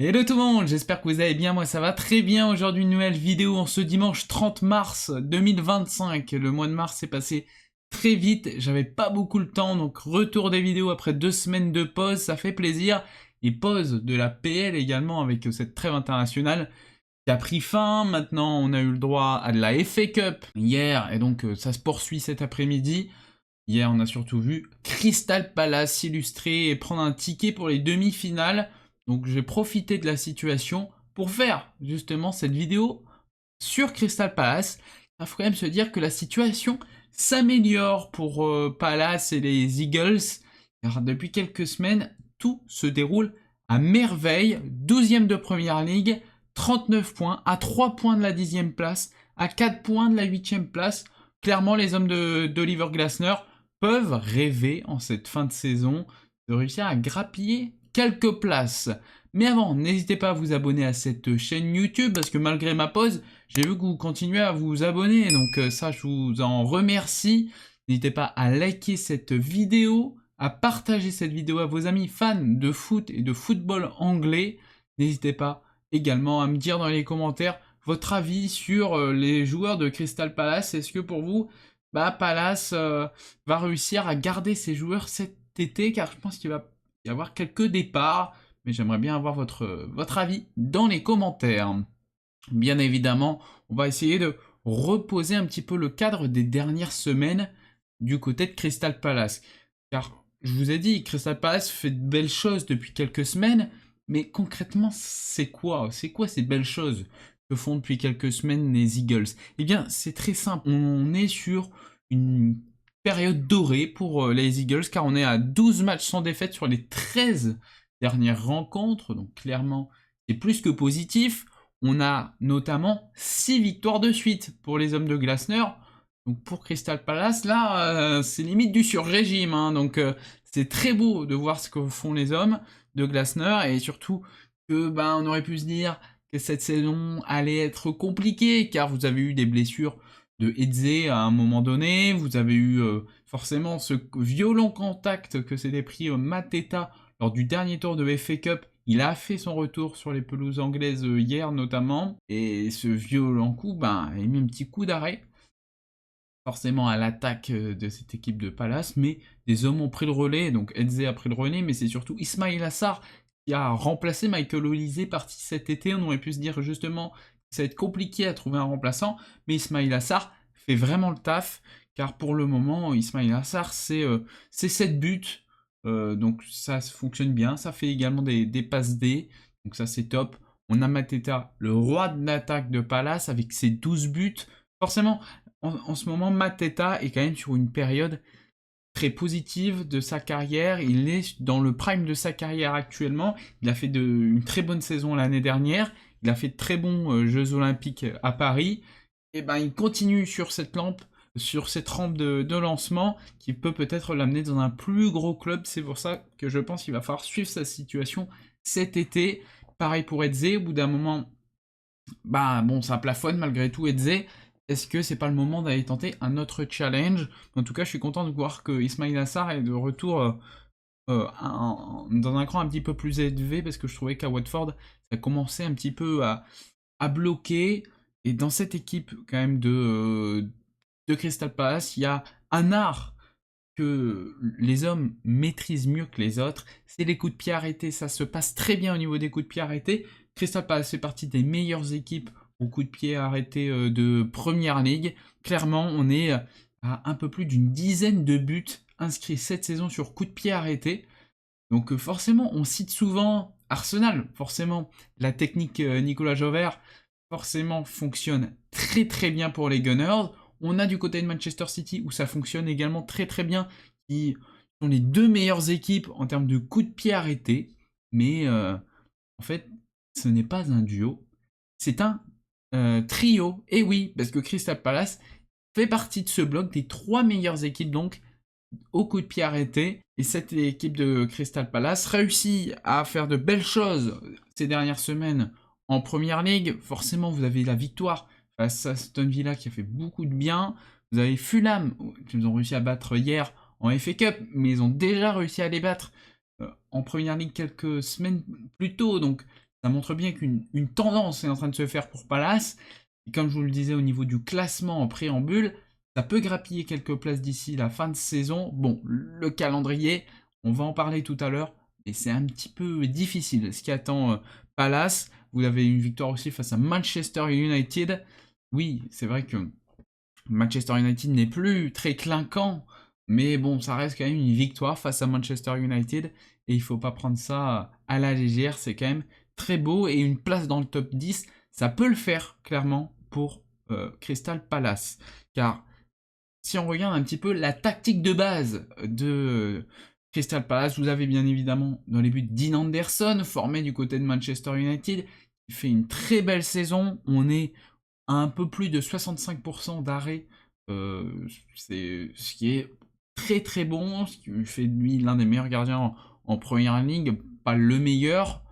Hello tout le monde, j'espère que vous allez bien, moi ça va très bien. Aujourd'hui une nouvelle vidéo en ce dimanche 30 mars 2025. Le mois de mars est passé très vite, j'avais pas beaucoup le temps, donc retour des vidéos après 2 semaines de pause, ça fait plaisir. Et pause de la PL également avec cette trêve internationale qui a pris fin. Maintenant on a eu le droit à de la FA Cup hier et donc ça se poursuit cet après-midi. Hier, on a surtout vu Crystal Palace s'illustrer et prendre un ticket pour les demi-finales. Donc j'ai profité de la situation pour faire justement cette vidéo sur Crystal Palace. Il faut quand même se dire que la situation s'améliore pour Palace et les Eagles. Car depuis quelques semaines, tout se déroule à merveille. 12e de Première League, 39 points, à 3 points de la 10e place, à 4 points de la 8e place. Clairement, les hommes d'Oliver Glasner peuvent rêver en cette fin de saison de réussir à grappiller quelques places. Mais avant, n'hésitez pas à vous abonner à cette chaîne YouTube parce que malgré ma pause, j'ai vu que vous continuez à vous abonner. Donc ça, je vous en remercie. N'hésitez pas à liker cette vidéo, à partager cette vidéo à vos amis fans de foot et de football anglais. N'hésitez pas également à me dire dans les commentaires votre avis sur les joueurs de Crystal Palace. Est-ce que pour vous, Palace va réussir à garder ses joueurs cet été, car je pense qu'il va y avoir quelques départs, mais j'aimerais bien avoir votre avis dans les commentaires. Bien évidemment, on va essayer de reposer un petit peu le cadre des dernières semaines du côté de Crystal Palace. Car je vous ai dit, Crystal Palace fait de belles choses depuis quelques semaines, mais concrètement, c'est quoi? C'est quoi ces belles choses que font depuis quelques semaines les Eagles? Eh bien, c'est très simple. On est sur une période dorée pour les Eagles, car on est à 12 matchs sans défaite sur les 13 dernières rencontres, donc clairement, c'est plus que positif. On a notamment 6 victoires de suite pour les hommes de Glasner. Donc pour Crystal Palace, là, c'est limite du sur-régime. Hein. Donc c'est très beau de voir ce que font les hommes de Glasner et surtout que on aurait pu se dire que cette saison allait être compliquée car vous avez eu des blessures de Eze à un moment donné, vous avez eu forcément ce violent contact que s'était pris Mateta lors du dernier tour de FA Cup. Il a fait son retour sur les pelouses anglaises hier notamment, et ce violent coup, il a mis un petit coup d'arrêt forcément à l'attaque de cette équipe de Palace, mais des hommes ont pris le relais, donc Eze a pris le relais, mais c'est surtout Ismail Assar qui a remplacé Michael Olise parti cet été. On aurait pu se dire justement que ça va être compliqué à trouver un remplaçant, mais Ismail Assar fait vraiment le taf, car pour le moment, Ismail Assar, c'est 7 buts, donc ça fonctionne bien, ça fait également des passes D, donc ça c'est top. On a Mateta, le roi de l'attaque de Palace, avec ses 12 buts. Forcément, en ce moment, Mateta est quand même sur une période très positive de sa carrière. Il est dans le prime de sa carrière actuellement. Il a fait une très bonne saison l'année dernière. Il a fait de très bons Jeux Olympiques à Paris. Et il continue sur cette rampe de lancement qui peut peut-être l'amener dans un plus gros club. C'est pour ça que je pense qu'il va falloir suivre sa situation cet été. Pareil pour Eze, au bout d'un moment, ça plafonne malgré tout Eze. Est-ce que c'est pas le moment d'aller tenter un autre challenge? En tout cas, je suis content de voir que Ismail Assar est de retour dans un cran un petit peu plus élevé, parce que je trouvais qu'à Watford, ça commençait un petit peu à bloquer. Et dans cette équipe quand même de Crystal Palace, il y a un art que les hommes maîtrisent mieux que les autres, c'est les coups de pied arrêtés. Ça se passe très bien au niveau des coups de pied arrêtés. Crystal Palace fait partie des meilleures équipes aux coups de pied arrêtés de Première Ligue. Clairement, on est à un peu plus d'une dizaine de buts inscrits cette saison sur coups de pied arrêtés. Donc forcément, on cite souvent Arsenal. Forcément, la technique Nicolas Jauvert forcément fonctionne très très bien pour les Gunners. On a du côté de Manchester City où ça fonctionne également très très bien, qui sont les deux meilleures équipes en termes de coups de pied arrêtés. Mais en fait, ce n'est pas un duo, c'est un trio. Et oui, parce que Crystal Palace fait partie de ce bloc des 3 meilleures équipes donc au coup de pied arrêté. Et cette équipe de Crystal Palace réussit à faire de belles choses ces dernières semaines en Première Ligue. Forcément, vous avez la victoire face à Aston Villa qui a fait beaucoup de bien. Vous avez Fulham qui nous ont réussi à battre hier en FA Cup, mais ils ont déjà réussi à les battre en Première Ligue quelques semaines plus tôt. Donc Ça montre bien qu'une tendance est en train de se faire pour Palace. Et comme je vous le disais au niveau du classement en préambule, ça peut grappiller quelques places d'ici la fin de saison. Bon, le calendrier, on va en parler tout à l'heure, mais c'est un petit peu difficile. Ce qui attend Palace, vous avez une victoire aussi face à Manchester United. Oui, c'est vrai que Manchester United n'est plus très clinquant, mais bon, ça reste quand même une victoire face à Manchester United, et il ne faut pas prendre ça à la légère, c'est quand même très beau, et une place dans le top 10, ça peut le faire, clairement, pour Crystal Palace. Car si on regarde un petit peu la tactique de base de Crystal Palace, vous avez bien évidemment dans les buts Dean Anderson, formé du côté de Manchester United, qui fait une très belle saison. On est à un peu plus de 65% d'arrêt, c'est ce qui est très très bon, ce qui fait de lui l'un des meilleurs gardiens en première ligue, pas le meilleur,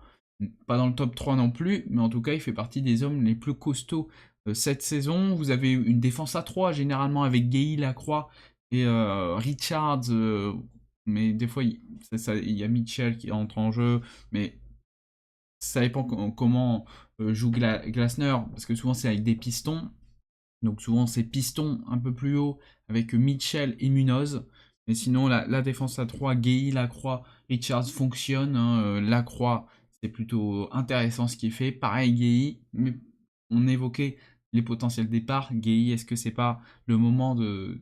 pas dans le top 3 non plus, mais en tout cas il fait partie des hommes les plus costauds cette saison. Vous avez une défense à 3 généralement avec Gueye, Lacroix et Richards, mais des fois il y a Mitchell qui entre en jeu, mais ça dépend comment joue Glasner, parce que souvent c'est avec des pistons, donc souvent c'est pistons un peu plus haut avec Mitchell et Munoz. Mais sinon la défense à 3, Gueye, Lacroix, Richards fonctionne, hein, Lacroix c'est plutôt intéressant ce qu'il fait, pareil Gueye, mais on évoquait les potentiels départs, Gueye, est-ce que c'est pas le moment de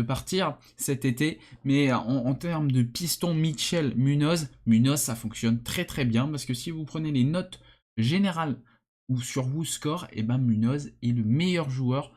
partir cet été, mais en termes de piston Mitchell, Munoz, ça fonctionne très très bien, parce que si vous prenez les notes générales ou sur WhoScore, et ben Munoz est le meilleur joueur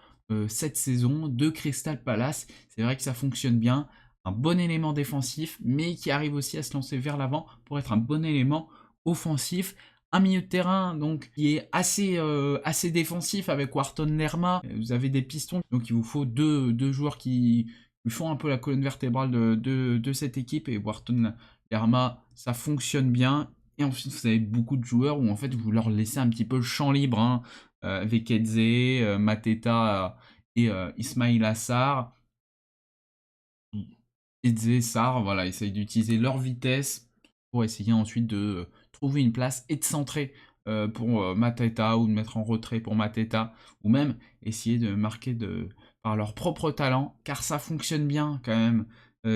cette saison de Crystal Palace. C'est vrai que ça fonctionne bien, un bon élément défensif, mais qui arrive aussi à se lancer vers l'avant pour être un bon élément offensif. Un milieu de terrain donc qui est assez défensif avec Wharton Lerma. Vous avez des pistons, donc il vous faut deux joueurs qui font un peu la colonne vertébrale de cette équipe. Et Wharton Lerma, ça fonctionne bien. Et ensuite, vous avez beaucoup de joueurs où en fait vous leur laissez un petit peu le champ libre, hein, avec Eze, Mateta et Ismail Assar. Eze, Sarr, voilà, essayent d'utiliser leur vitesse pour essayer ensuite de trouver une place et de centrer pour Mateta, ou de mettre en retrait pour Mateta, ou même essayer de marquer par leur propre talent, car ça fonctionne bien quand même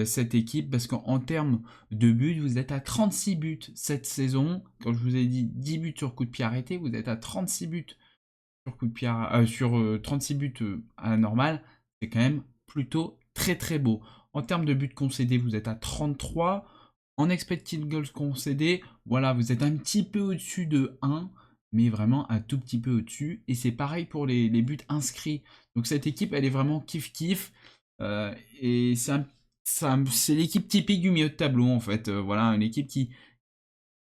cette équipe, parce qu'en termes de buts, vous êtes à 36 buts cette saison. Quand je vous ai dit 10 buts sur coup de pied arrêté, vous êtes à 36 buts sur coup de pied sur 36 buts à la normale. C'est quand même plutôt très très beau. En termes de buts concédés, vous êtes à 33. En expected goals concédés, voilà, vous êtes un petit peu au-dessus de 1, mais vraiment un tout petit peu au-dessus. Et c'est pareil pour les buts inscrits. Donc cette équipe, elle est vraiment kiff-kiff. Et c'est l'équipe typique du milieu de tableau, en fait. Voilà, une équipe qui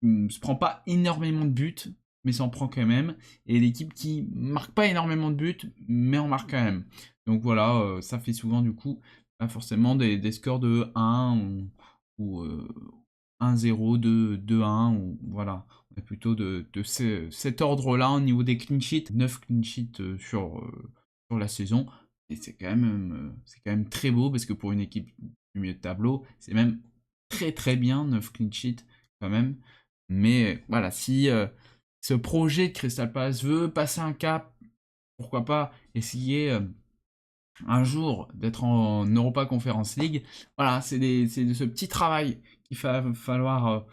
se prend pas énormément de buts, mais s'en prend quand même. Et l'équipe qui marque pas énormément de buts, mais en marque quand même. Donc voilà, ça fait souvent du coup pas forcément des scores de 1 ou 1-0, 2-1, ou voilà. On est plutôt de cet ordre-là au niveau des clean sheets. 9 clean sheets sur la saison. Et c'est quand même très beau, parce que pour une équipe du milieu de tableau, c'est même très très bien, 9 clean sheets quand même. Mais voilà, si ce projet de Crystal Palace veut passer un cap, pourquoi pas essayer un jour d'être en Europa Conference League. Voilà, c'est de ce petit travail qu'il va falloir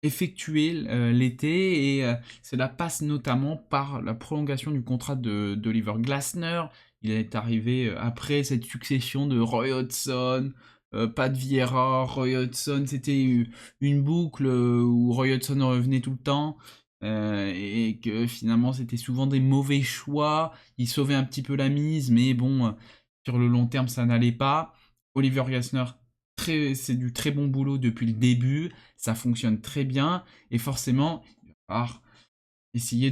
effectuer l'été, et cela passe notamment par la prolongation du contrat d'Oliver Glasner. Il est arrivé après cette succession de Roy Hodgson, Pat Vieira, Roy Hodgson. C'était une boucle où Roy Hodgson revenait tout le temps, et que finalement c'était souvent des mauvais choix. Il sauvait un petit peu la mise, mais bon, sur le long terme ça n'allait pas. Oliver Glasner, c'est du très bon boulot depuis le début, ça fonctionne très bien, et forcément, il va falloir essayer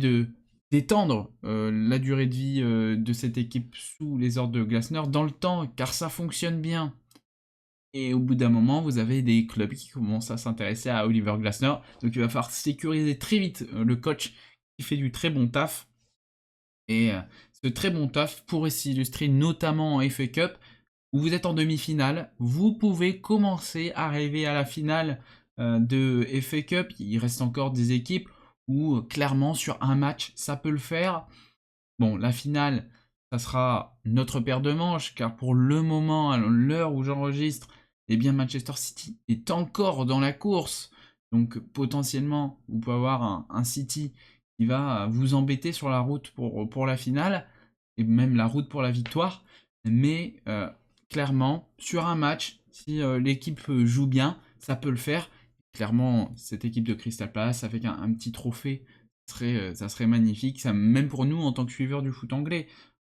d'étendre la durée de vie de cette équipe sous les ordres de Glasner dans le temps, car ça fonctionne bien. Et au bout d'un moment, vous avez des clubs qui commencent à s'intéresser à Oliver Glasner, donc il va falloir sécuriser très vite le coach qui fait du très bon taf. Et ce très bon taf pourrait s'illustrer notamment en FA Cup, où vous êtes en demi-finale, vous pouvez commencer à arriver à la finale de FA Cup. Il reste encore des équipes où clairement sur un match, ça peut le faire. Bon, la finale, ça sera notre paire de manches, car pour le moment, à l'heure où j'enregistre, eh bien Manchester City est encore dans la course. Donc potentiellement, vous pouvez avoir un City qui va vous embêter sur la route pour la finale, et même la route pour la victoire. Mais clairement, sur un match, si l'équipe joue bien, ça peut le faire. Clairement, cette équipe de Crystal Palace, avec un petit trophée, ça serait magnifique. Ça, même pour nous, en tant que suiveurs du foot anglais,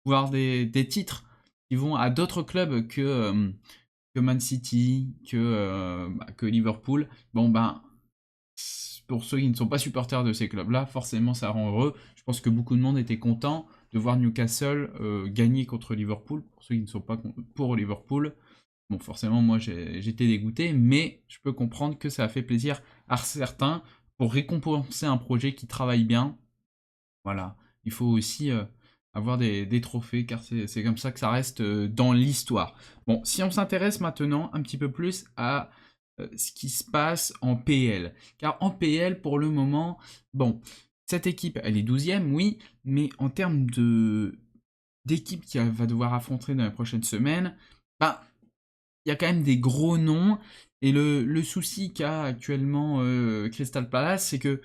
voir des titres qui vont à d'autres clubs que Man City, que Liverpool. Bon, ben, pour ceux qui ne sont pas supporters de ces clubs-là, forcément, ça rend heureux. Je pense que beaucoup de monde était content de voir Newcastle gagner contre Liverpool. Pour ceux qui ne sont pas pour Liverpool, bon, forcément, moi, j'étais dégoûté, mais je peux comprendre que ça a fait plaisir à certains pour récompenser un projet qui travaille bien. Voilà, il faut aussi avoir des trophées, car c'est comme ça que ça reste dans l'histoire. Bon, si on s'intéresse maintenant un petit peu plus à ce qui se passe en PL. Car en PL, pour le moment, bon, cette équipe, elle est 12e, oui, mais en termes d'équipe qui va devoir affronter dans les prochaines semaines, bah, il y a quand même des gros noms. Et le souci qu'a actuellement Crystal Palace, c'est que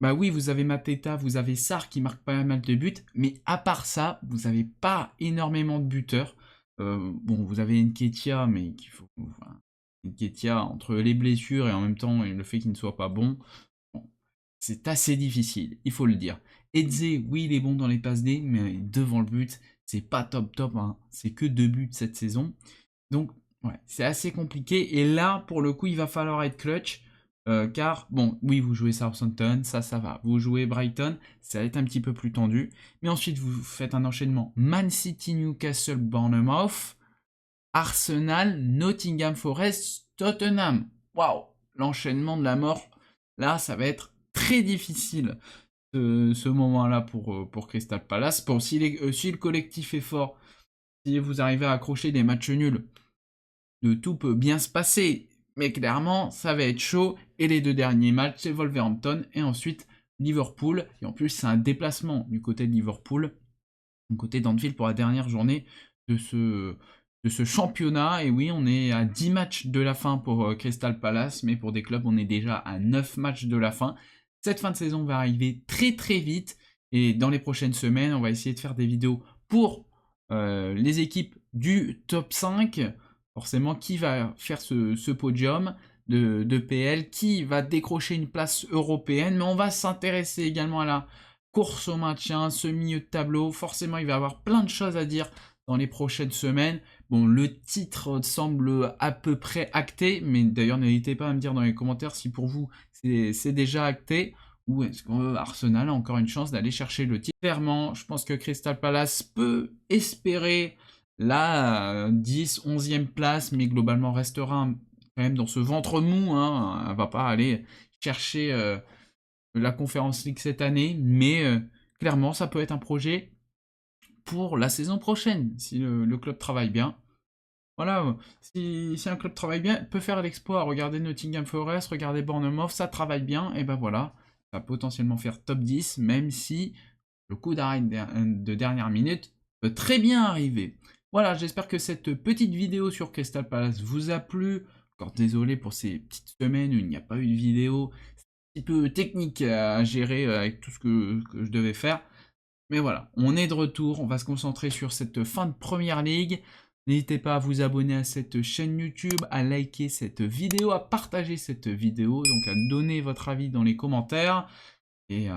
bah oui, vous avez Mateta, vous avez Sarr qui marque pas mal de buts, mais à part ça, vous n'avez pas énormément de buteurs. Bon, vous avez Nketiah, mais Nketiah, entre les blessures et en même temps le fait qu'il ne soit pas bon, c'est assez difficile, il faut le dire. Eze, oui, il est bon dans les passes D, mais devant le but, c'est pas top, hein. C'est que 2 buts cette saison. Donc, ouais, c'est assez compliqué. Et là, pour le coup, il va falloir être clutch. Car, bon, oui, vous jouez Southampton, ça va. Vous jouez Brighton, ça va être un petit peu plus tendu. Mais ensuite, vous faites un enchaînement Man City, Newcastle, Bournemouth, Arsenal, Nottingham Forest, Tottenham. Waouh, l'enchaînement de la mort. Là, ça va être très difficile ce moment-là pour Crystal Palace. Bon, si le collectif est fort, si vous arrivez à accrocher des matchs nuls, tout peut bien se passer. Mais clairement, ça va être chaud. Et les 2 derniers matchs, c'est Wolverhampton et ensuite Liverpool. Et en plus, c'est un déplacement du côté de Liverpool, du côté d'Anfield pour la dernière journée de ce championnat. Et oui, on est à 10 matchs de la fin pour Crystal Palace, mais pour des clubs, on est déjà à 9 matchs de la fin. Cette fin de saison va arriver très très vite. Et dans les prochaines semaines, on va essayer de faire des vidéos pour les équipes du top 5. Forcément, qui va faire ce podium de PL, qui va décrocher une place européenne, mais on va s'intéresser également à la course au maintien, ce milieu de tableau. Forcément, il va y avoir plein de choses à dire dans les prochaines semaines. Bon, le titre semble à peu près acté, mais d'ailleurs, n'hésitez pas à me dire dans les commentaires si pour vous, c'est déjà acté, ou est-ce qu'Arsenal a encore une chance d'aller chercher le titre. Clairement, je pense que Crystal Palace peut espérer la 10, 11e place, mais globalement restera quand même dans ce ventre mou. Hein. Elle ne va pas aller chercher la Conference League cette année, mais clairement, ça peut être un projet pour la saison prochaine, si le club travaille bien. Voilà, si un club travaille bien, peut faire l'exploit. Regardez Nottingham Forest, regardez Bournemouth, ça travaille bien, et ben voilà, ça va potentiellement faire top 10, même si le coup d'arrêt de dernière minute peut très bien arriver. Voilà, j'espère que cette petite vidéo sur Crystal Palace vous a plu. Encore désolé pour ces petites semaines où il n'y a pas eu de vidéo. C'est un petit peu technique à gérer avec tout ce que je devais faire. Mais voilà, on est de retour, on va se concentrer sur cette fin de Première Ligue. N'hésitez pas à vous abonner à cette chaîne YouTube, à liker cette vidéo, à partager cette vidéo, donc à donner votre avis dans les commentaires. Et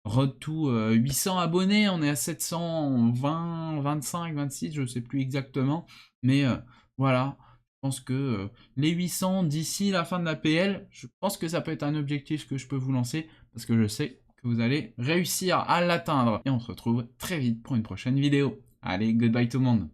road to 800 abonnés, on est à 720, 25, 26, je ne sais plus exactement. Mais voilà, je pense que les 800 d'ici la fin de la PL, je pense que ça peut être un objectif que je peux vous lancer, parce que je sais que vous allez réussir à l'atteindre. Et on se retrouve très vite pour une prochaine vidéo. Allez, goodbye tout le monde.